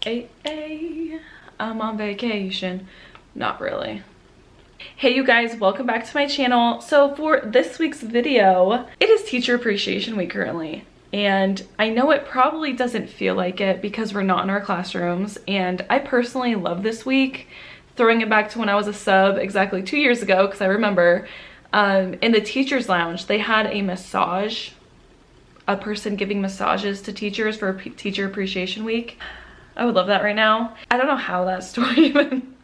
Hey, I'm on vacation. Not really. Hey you guys, welcome back to my channel. So for this week's video, it is Teacher Appreciation Week currently. And I know it probably doesn't feel like it because we're not in our classrooms. And I personally love this week, throwing it back to when I was a sub exactly 2 years ago, because I remember in the teacher's lounge, they had a massage, a person giving massages to teachers for Teacher Appreciation Week. I would love that right now. I don't know how that story even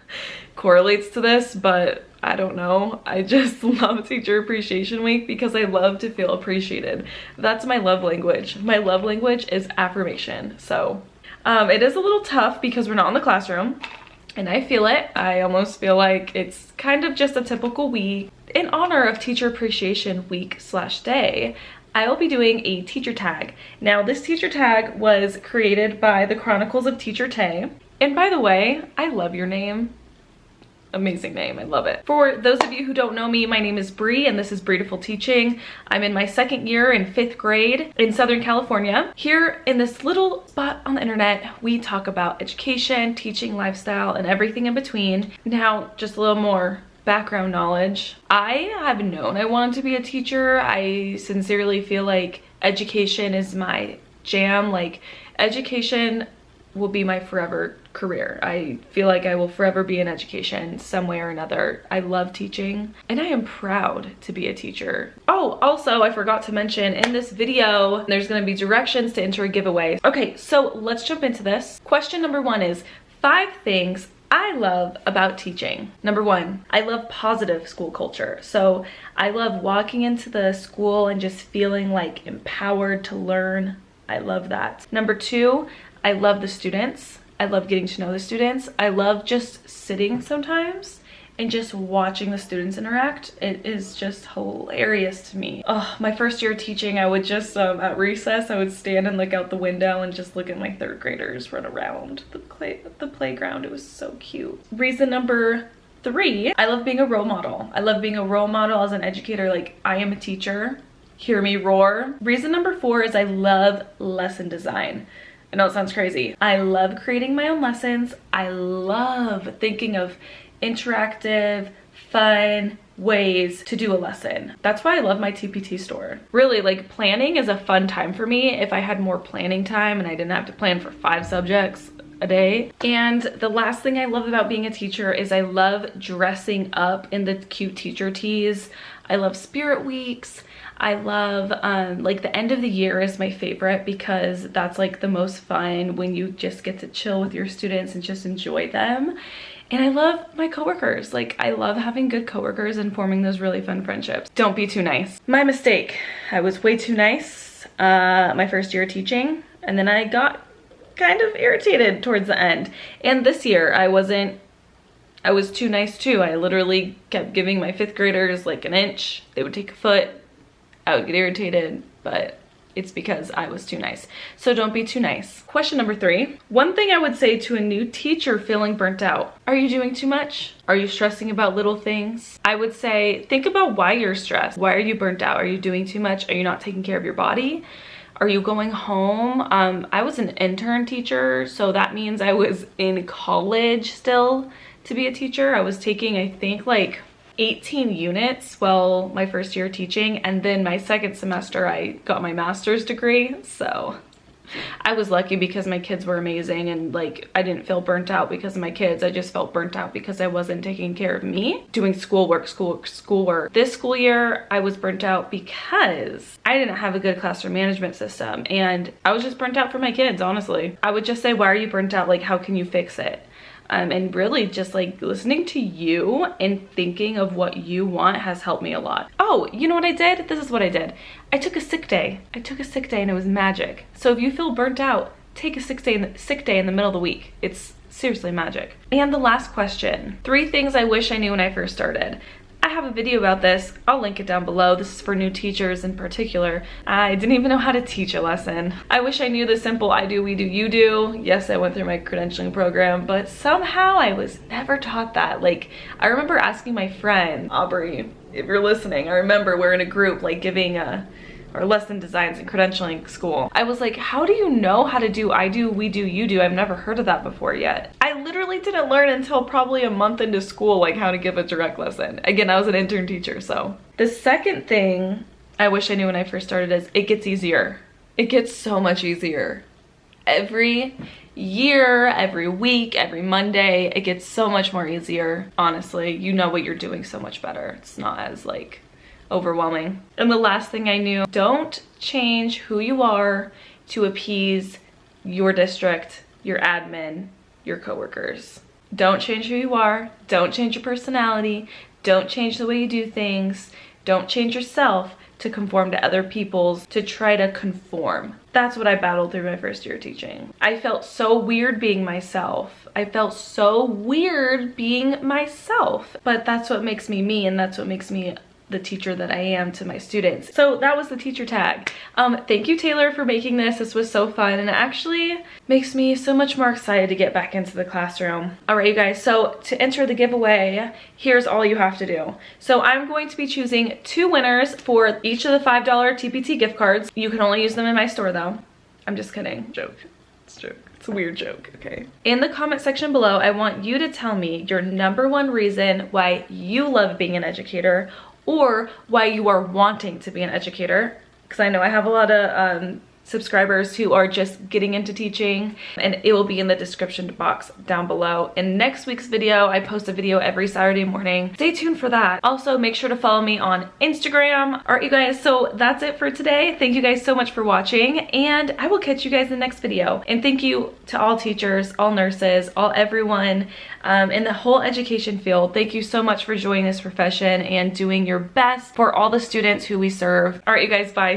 correlates to this, but I don't know. I just love Teacher Appreciation Week because I love to feel appreciated. That's my love language. My love language is affirmation. So it is a little tough because we're not in the classroom, and I feel it. I almost feel like it's kind of just a typical week. In honor of Teacher Appreciation Week / day, I will be doing a teacher tag. Now, this teacher tag was created by the Chronicles of Teacher Tay. And by the way, I love your name. Amazing name, I love it. For those of you who don't know me, my name is Bre and this is Beautiful Teaching. I'm in my second year in 5th grade in Southern California. Here in this little spot on the internet, we talk about education, teaching, lifestyle, and everything in between. Now, just a little more background knowledge. I have known I wanted to be a teacher. I sincerely feel like education is my jam. Like, education will be my forever career. I feel like I will forever be in education some way or another. I love teaching and I am proud to be a teacher. Oh, also I forgot to mention in this video, there's going to be directions to enter a giveaway. Okay, so let's jump into this. Question number 1 is 5 things I love about teaching. Number 1, I love positive school culture. So I love walking into the school and just feeling like empowered to learn. I love that. Number 2, I love the students. I love getting to know the students. I love just sitting sometimes and just watching the students interact. It is just hilarious to me. Oh, my first year teaching, I would just, at recess, I would stand and look out the window and just look at my 3rd graders run around the playground. It was so cute. Reason number 3, I love being a role model. I love being a role model as an educator. Like, I am a teacher. Hear me roar. Reason number 4 is I love lesson design. I know it sounds crazy. I love creating my own lessons. I love thinking of interactive, fun ways to do a lesson. That's why I love my TPT store. Really, like, planning is a fun time for me. If I had more planning time and I didn't have to plan for 5 subjects a day. And the last thing I love about being a teacher is I love dressing up in the cute teacher tees. I love spirit weeks. I love, like, the end of the year is my favorite because that's like the most fun when you just get to chill with your students and just enjoy them. And I love my coworkers. Like, I love having good coworkers and forming those really fun friendships. Don't be too nice. My mistake. I was way too nice my first year teaching, and then I got kind of irritated towards the end. And this year I was too nice too. I literally kept giving my 5th graders like an inch. They would take a foot. I would get irritated, but it's because I was too nice. So don't be too nice. Question number 3. One thing I would say to a new teacher feeling burnt out. Are you doing too much? Are you stressing about little things? I would say, think about why you're stressed. Why are you burnt out? Are you doing too much? Are you not taking care of your body? Are you going home? I was an intern teacher, so that means I was in college still to be a teacher. I was taking, I think, like 18 units while my first year teaching, and then my second semester I got my master's degree. So I was lucky because my kids were amazing, and like, I didn't feel burnt out because of my kids. I just felt burnt out because I wasn't taking care of me, doing schoolwork. This school year I was burnt out because I didn't have a good classroom management system, and I was just burnt out for my kids, honestly. I would just say, why are you burnt out? Like, how can you fix it? And really just like listening to you and thinking of what you want has helped me a lot. Oh, you know what I did? This is what I did. I took a sick day. I took a sick day and it was magic. So if you feel burnt out, take a sick day in the middle of the week. It's seriously magic. And the last question, 3 things I wish I knew when I first started. I have a video about this. I'll link it down below. This is for new teachers in particular. I didn't even know how to teach a lesson. I wish I knew the simple I do, we do, you do. Yes, I went through my credentialing program, but somehow I was never taught that. Like, I remember asking my friend, Aubrey, if you're listening, I remember we're in a group like giving or lesson designs and credentialing school. I was like, how do you know how to do I do, we do, you do? I've never heard of that before yet. I literally didn't learn until probably a month into school, like how to give a direct lesson. Again, I was an intern teacher, so. The second thing I wish I knew when I first started is it gets easier. It gets so much easier. Every year, every week, every Monday, it gets so much more easier. Honestly, you know what you're doing so much better. It's not as like overwhelming. And the last thing I knew, don't change who you are to appease your district, your admin, your coworkers. Don't change who you are. Don't change your personality. Don't change the way you do things. Don't change yourself to conform to other people's, to try to conform. That's what I battled through my first year teaching. I felt so weird being myself. I felt so weird being myself. But that's what makes me me, and that's what makes me the teacher that I am to my students. So that was the teacher tag. Thank you, Taylor, for making this. This was so fun, and it actually makes me so much more excited to get back into the classroom. All right, you guys, so to enter the giveaway, here's all you have to do. So I'm going to be choosing 2 winners for each of the $5 TPT gift cards. You can only use them in my store though. I'm just kidding, joke, it's a joke. It's a weird joke, okay? In the comment section below, I want you to tell me your #1 reason why you love being an educator, or why you are wanting to be an educator, because I know I have a lot of subscribers who are just getting into teaching, and it will be in the description box down below. In next week's video, I post a video every Saturday morning. Stay tuned for that. Also, make sure to follow me on Instagram. All right, you guys, so that's it for today. Thank you guys so much for watching, and I will catch you guys in the next video. And thank you to all teachers, all nurses, everyone in the whole education field. Thank you so much for joining this profession and doing your best for all the students who we serve. All right, you guys, bye.